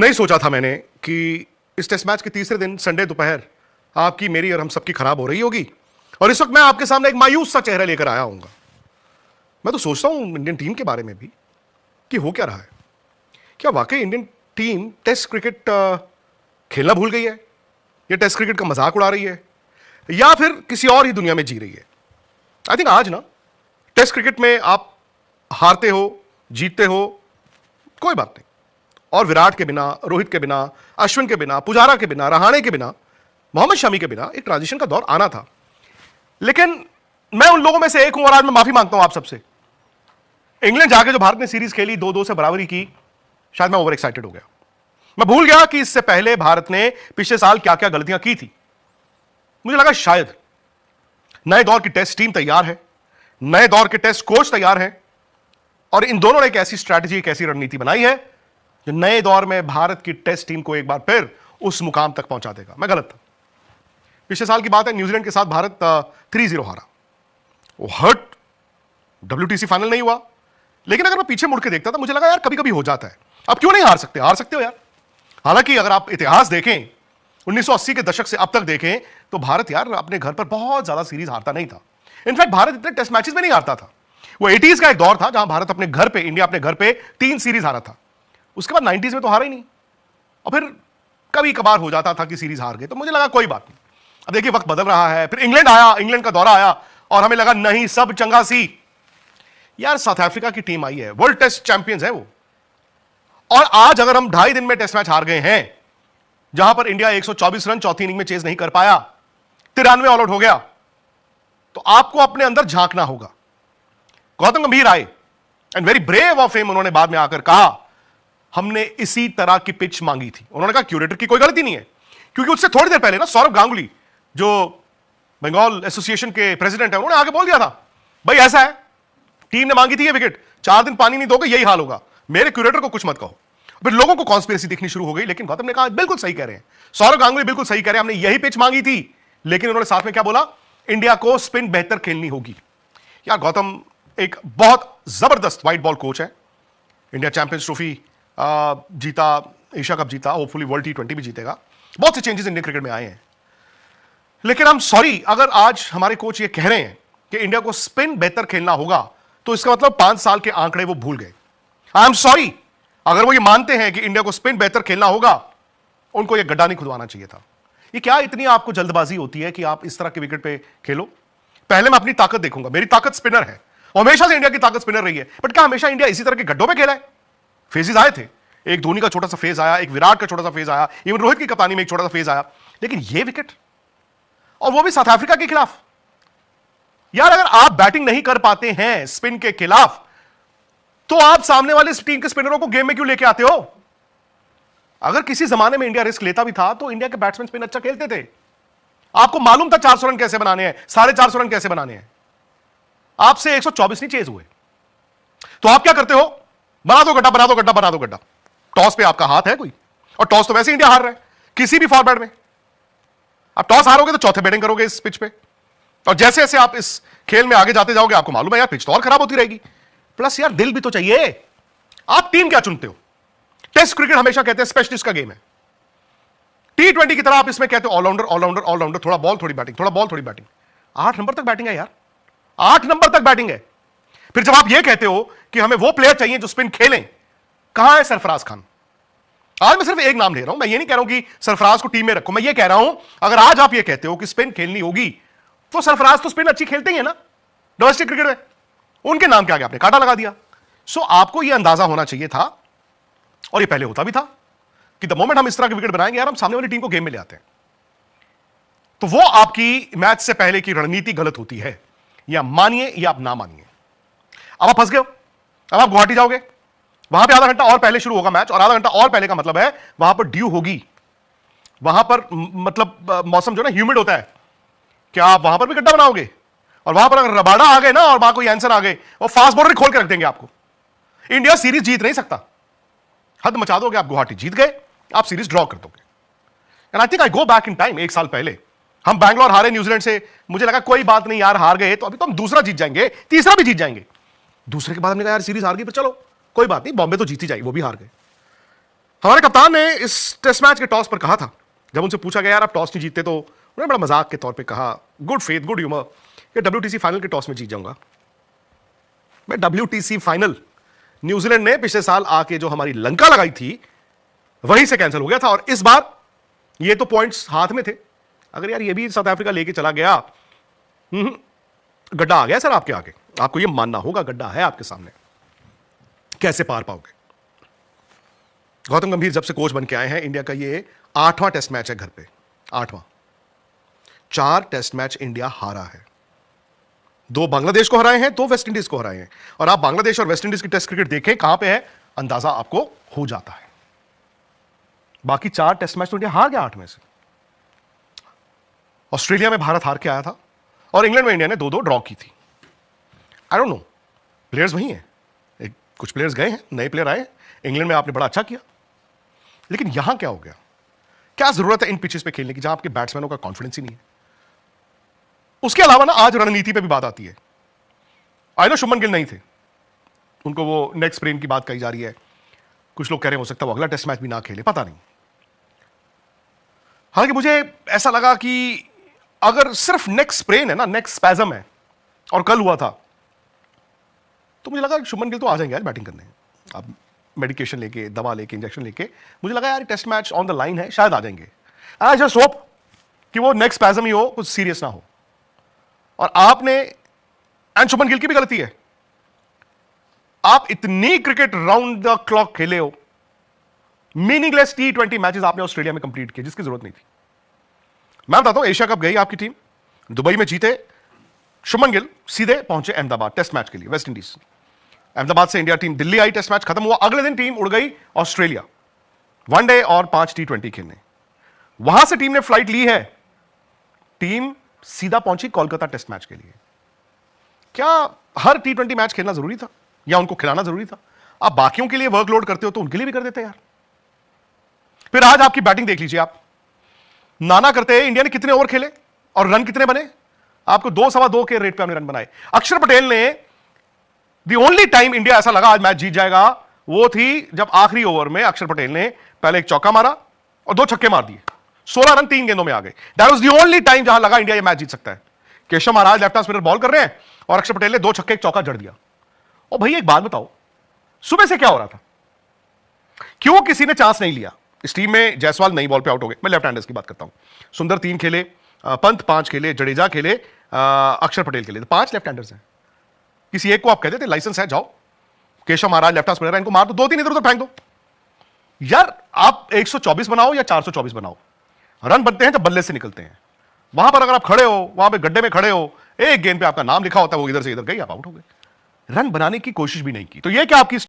नहीं सोचा था मैंने कि इस टेस्ट मैच के तीसरे दिन संडे दोपहर आपकी, मेरी और हम सबकी खराब हो रही होगी और इस वक्त मैं आपके सामने एक मायूस सा चेहरा लेकर आया हूंगा। मैं तो सोचता हूं इंडियन टीम के बारे में भी कि हो क्या रहा है। क्या वाकई इंडियन टीम टेस्ट क्रिकेट खेलना भूल गई है, या टेस्ट क्रिकेट का मजाक उड़ा रही है, या फिर किसी और ही दुनिया में जी रही है। आई थिंक आज ना टेस्ट क्रिकेट में आप हारते हो जीतते हो कोई बात नहीं, और विराट के बिना, रोहित के बिना, अश्विन के बिना, पुजारा के बिना, रहाणे के बिना, मोहम्मद शमी के बिना एक ट्रांजिशन का दौर आना था। लेकिन मैं उन लोगों में से एक हूं और आज मैं माफी मांगता हूं आप सबसे। इंग्लैंड जाके जो भारत ने सीरीज खेली 2-2 से बराबरी की, शायद मैं ओवर एक्साइटेड हो गया। मैं भूल गया कि इससे पहले भारत ने पिछले साल क्या क्या गलतियां की थी। मुझे लगा शायद नए दौर की टेस्ट टीम तैयार है, नए दौर के टेस्ट कोच तैयार है, और इन दोनों ने एक ऐसी स्ट्रैटेजी, एक ऐसी रणनीति बनाई है जो नए दौर में भारत की टेस्ट टीम को एक बार फिर उस मुकाम तक पहुंचा देगा। मैं गलत था। पिछले साल की बात है, न्यूजीलैंड के साथ भारत 3-0 हारा। वो हर्ट WTC फाइनल नहीं हुआ, लेकिन अगर मैं पीछे मुड़ के देखता था मुझे लगा यार कभी कभी हो जाता है, अब क्यों नहीं हार सकते। हार सकते हो यार। हालांकि अगर आप इतिहास देखें 1980 के दशक से अब तक देखें तो भारत यार अपने घर पर बहुत ज्यादा सीरीज हारता नहीं था। इनफैक्ट भारत इतने टेस्ट मैचेस में नहीं हारता था। वो 80s का एक दौर था जहां भारत अपने घर पे, इंडिया अपने घर पे 3 सीरीज हारा था। उसके बाद 90s में तो हारा ही नहीं, और फिर कभी कभार हो जाता था कि सीरीज हार गए। तो मुझे लगा कोई बात नहीं, अब देखिए वक्त बदल रहा है। फिर इंग्लैंड आया, इंग्लैंड का दौरा आया और हमें लगा नहीं सब चंगा सी। यार साउथ अफ्रीका की टीम आई है, वर्ल्ड टेस्ट चैंपियंस है वो, और आज अगर हम 2.5 दिन में टेस्ट मैच हार गए हैं, जहां पर इंडिया 124 रन चौथी इनिंग में चेज नहीं कर पाया, 93 ऑल आउट हो गया, तो आपको अपने अंदर झांकना होगा। गौतम गंभीर आए and very brave of him, उन्होंने बाद में आकर कहा हमने इसी तरह की पिच मांगी थी। उन्होंने कहा क्यूरेटर की कोई गलती नहीं है, क्योंकि उससे थोड़ी देर पहले ना सौरभ गांगुली जो बंगाल एसोसिएशन के प्रेसिडेंट है, उन्होंने आगे बोल दिया था भाई ऐसा है, टीम ने मांगी थी ये विकेट, 4 दिन पानी नहीं दोगे यही हाल होगा, मेरे क्यूरेटर को कुछ मत कहो। फिर लोगों को कॉन्स्पिरेसी दिखनी शुरू हो गई, लेकिन गौतम ने कहा बिल्कुल सही कह रहे हैं, सौरभ गांगुली बिल्कुल सही कह रहे हैं, हमने यही पिच मांगी थी। लेकिन उन्होंने साथ में क्या बोला, इंडिया को स्पिन बेहतर खेलनी होगी। यार गौतम एक बहुत जबरदस्त व्हाइट बॉल कोच है। इंडिया चैंपियंस ट्रॉफी जीता, एशिया कप जीता, होपफुली वर्ल्ड T20 भी जीतेगा। बहुत से चेंजेस इंडियन क्रिकेट में आए हैं। लेकिन आई एम सॉरी, अगर आज हमारे कोच ये कह रहे हैं कि इंडिया को स्पिन बेहतर खेलना होगा, तो इसका मतलब 5 साल के आंकड़े वो भूल गए। आई एम सॉरी, अगर वो ये मानते हैं कि इंडिया को स्पिन बेहतर खेलना होगा, उनको ये गड्ढा नहीं खुदवाना चाहिए था। ये क्या इतनी आपको जल्दबाजी होती है कि आप इस तरह के विकेट पे खेलो? पहले मैं अपनी ताकत देखूंगा, मेरी ताकत स्पिनर है, हमेशा से इंडिया की ताकत स्पिनर रही है। बट क्या हमेशा इंडिया इसी तरह के गड्ढों में खेला है? फेजेस आए थे, एक धोनी का छोटा सा फेज आया, एक विराट का छोटा सा फेज आया, इवन रोहित की कप्तानी में एक छोटा सा फेज आया, लेकिन ये विकेट, और वो भी साउथ अफ्रीका के खिलाफ। यार अगर आप बैटिंग नहीं कर पाते हैं स्पिन के खिलाफ, तो आप सामने वाले टीम के स्पिनरों को गेम में क्यों लेके आते हो? अगर किसी जमाने में इंडिया रिस्क लेता भी था तो इंडिया के बैट्समैन स्पिन अच्छा खेलते थे। आपको मालूम था 400 रन कैसे बनाने हैं, 450 रन कैसे बनाने हैं। आपसे 124 नहीं चेज हुए, तो आप क्या करते हो? बना दो गड्ढा, बना दो गड्ढा, बना दो गड्ढा। टॉस पे आपका हाथ है कोई? और टॉस तो वैसे इंडिया हार रहा है किसी भी फॉर्मेट में। आप टॉस हारोगे तो चौथे बैटिंग करोगे इस पिच पे, और जैसे जैसे आप इस खेल में आगे जाते जाओगे आपको मालूम है यार पिच तो और खराब होती रहेगी। प्लस यार दिल भी तो चाहिए। आप टीम क्या चुनते हो? टेस्ट क्रिकेट हमेशा कहते हैं स्पेशलिस्ट का गेम है। T20 की तरह आप इसमें कहते हो ऑलराउंडर, ऑलराउंडर, ऑलराउंडर, थोड़ा बॉल थोड़ी बैटिंग, थोड़ा बॉल थोड़ी बैटिंग। 8 नंबर तक बैटिंग है यार, 8 नंबर तक बैटिंग है। फिर जब आप ये कहते हो कि हमें वो प्लेयर चाहिए जो स्पिन खेलें, कहां है सरफराज खान? आज मैं सिर्फ एक नाम ले रहा हूं, मैं ये नहीं कह रहा हूं कि सरफराज को टीम में रखो। मैं ये कह रहा हूं अगर आज आप ये कहते हो कि स्पिन खेलनी होगी, तो सरफराज तो स्पिन अच्छी खेलते ही है ना डोमेस्टिक क्रिकेट में, उनके नाम के आगे आपने कांटा लगा दिया। सो आपको यह अंदाजा होना चाहिए था, और यह पहले होता भी था, कि द मोमेंट हम इस तरह के विकेट बनाएंगे यार हम सामने वाली टीम को गेम में ले आते हैं। तो वो आपकी मैच से पहले की रणनीति गलत होती है, या मानिए या आप ना मानिए। अब आप फंस गए हो, अब आप गुवाहाटी जाओगे, वहां पे आधा घंटा और पहले शुरू होगा मैच, और आधा घंटा और पहले का मतलब है वहां पर ड्यू होगी, वहां पर मतलब मौसम जो है ना ह्यूमिड होता है। क्या आप वहां पर भी गड्ढा बनाओगे? और वहां पर अगर रबाड़ा आ गए ना और वहां कोई आंसर आ गए, और फास्ट बॉलर खोल के रख देंगे आपको। इंडिया सीरीज जीत नहीं सकता, हद मचा दोगे आप। गुवाहाटी जीत गए, आप सीरीज ड्रॉ कर दोगे। And I think I go back in time, 1 साल पहले हम बैंगलोर हारे न्यूजीलैंड से, मुझे लगा कोई बात नहीं यार हार गए तो अभी तो हम दूसरा जीत जाएंगे, तीसरा भी जीत जाएंगे। दूसरे के बाद हमने कहा यार सीरीज हार गई, पर चलो कोई बात नहीं, बॉम्बे तो जीती जाएगी, वो भी हार गए। हमारे कप्तान ने इस टेस्ट मैच के टॉस पर कहा था, जब उनसे पूछा गया यार आप टॉस नहीं जीतते, तो उन्होंने बड़ा मजाक के तौर पे कहा, गुड फेथ गुड ह्यूमर, कि WTC फाइनल के टॉस में जीत जाऊंगा मैं। WTC फाइनल न्यूजीलैंड ने पिछले साल आके जो हमारी लंका लगाई थी वहीं से कैंसिल हो गया था, और इस बार ये तो पॉइंट्स हाथ में थे। अगर यार ये भी साउथ अफ्रीका लेके चला गया, गड्ढा आ गया सर आपके आगे, आपको ये मानना होगा गड्ढा है आपके सामने, कैसे पार पाओगे। गौतम गंभीर जब से कोच बन के आए हैं, इंडिया का ये 8वां टेस्ट मैच है घर पे, 8वां। 4 टेस्ट मैच इंडिया हारा है, 2 बांग्लादेश को हराए हैं, 2 वेस्ट इंडीज को हराए हैं। और आप बांग्लादेश और वेस्ट इंडीज की टेस्ट क्रिकेट देखें कहां पे है, अंदाजा आपको हो जाता है। बाकी 4 टेस्ट मैच तो इंडिया हार गया 8 में से। ऑस्ट्रेलिया में भारत हार के आया था, और इंग्लैंड में इंडिया ने 2-2 ड्रॉ की थी। आई डोंट नो, प्लेयर्स वही हैं, कुछ प्लेयर्स गए हैं, नए प्लेयर आए। इंग्लैंड में आपने बड़ा अच्छा किया, लेकिन यहां क्या हो गया? क्या जरूरत है इन पिचेस पे खेलने की जहां आपके बैट्समैनों का कॉन्फिडेंस ही नहीं है? उसके अलावा ना आज रणनीति पे भी बात आती है। आई नो शुभमन गिल नहीं थे, उनको वो नेक स्प्रेन की बात कही जा रही है, कुछ लोग कह रहे हैं हो सकता है वो अगला टेस्ट मैच भी ना खेले, पता नहीं। हालांकि मुझे ऐसा लगा कि अगर सिर्फ नेक स्प्रेन है ना, नेक स्पैजम है, और कल हुआ था, तो मुझे लगा शुभमन गिल तो आ जाएंगे यार बैटिंग करने। अब मेडिकेशन लेके, दवा लेके, इंजेक्शन लेके, मुझे लगा यार test match on the line है, शायद आ जाएंगे। आई जस्ट होप कि वो नेक स्पैजम ही हो, कुछ सीरियस ना हो। और आपने, एंड शुभमन गिल की भी गलती है, आप इतनी क्रिकेट राउंड द क्लॉक खेले हो, मीनिंगलेस T20 मैचेस आपने ऑस्ट्रेलिया में कंप्लीट किए जिसकी जरूरत नहीं थी। मैं बताता हूं, एशिया कप गई आपकी टीम, दुबई में जीते, शुभमन गिल सीधे पहुंचे अहमदाबाद टेस्ट मैच के लिए, वेस्ट इंडीज। अहमदाबाद से इंडिया टीम दिल्ली आई, टेस्ट मैच खत्म हुआ, अगले दिन टीम उड़ गई ऑस्ट्रेलिया, वनडे और 5 T20 खेलने। वहां से टीम ने फ्लाइट ली है, टीम सीधा पहुंची कोलकाता टेस्ट मैच के लिए। क्या हर T20 मैच खेलना जरूरी था, या उनको खिलाना जरूरी था? आप बाकियों के लिए वर्कलोड करते हो तो उनके लिए भी कर देते यार। फिर आज आपकी बैटिंग देख लीजिए, आप नाना करते हैं इंडिया ने कितने ओवर खेले और रन कितने बने, आपको 2-2.25 के रेट पे हमने रन बनाए। अक्षर पटेल ने, दी ओनली टाइम इंडिया ऐसा लगा आज मैच जीत जाएगा, वो थी जब आखिरी ओवर में अक्षर पटेल ने पहले एक चौका मारा और 2 छक्के मार दिए, 16 रन 3 गेंदों में आ गए। That was the only time जहां लगा इंडिया ये मैच जीत सकता है। Keshav Maharaj left arm spinner ball कर रहे हैं और अक्षर पटेल ने 2 छक्के एक चौका जड़ दिया। और भाई एक बात बताओ, सुबह से क्या हो रहा था? क्यों किसी ने चांस नहीं लिया? इस टीम में जायसवाल नई बॉल पे आउट हो गए, मैं लेफ्ट हैंडर्स की बात करता हूं। सुंदर 3 खेले, पंत 5 खेले, जडेजा खेले, अक्षर पटेल खेले, 5 लेफ्ट हैंडर्स हैं। किसी एक को आप कह देते लाइसेंस है जाओ, Keshav Maharaj left arm spinner है, इनको मार दो, 2-3 इधर उधर फेंक दो यार। आप 124 बनाओ या 424 बनाओ, रन बनते हैं जब बल्ले से निकलते हैं। वहां पर अगर आप खड़े हो, वहां पे गड्ढे में खड़े हो, एक गेंद पे आपका नाम लिखा होता है, वो इधर से इधर गई, आप आउट हो गए, रन बनाने की कोशिश भी नहीं की। तो ये क्या आपकी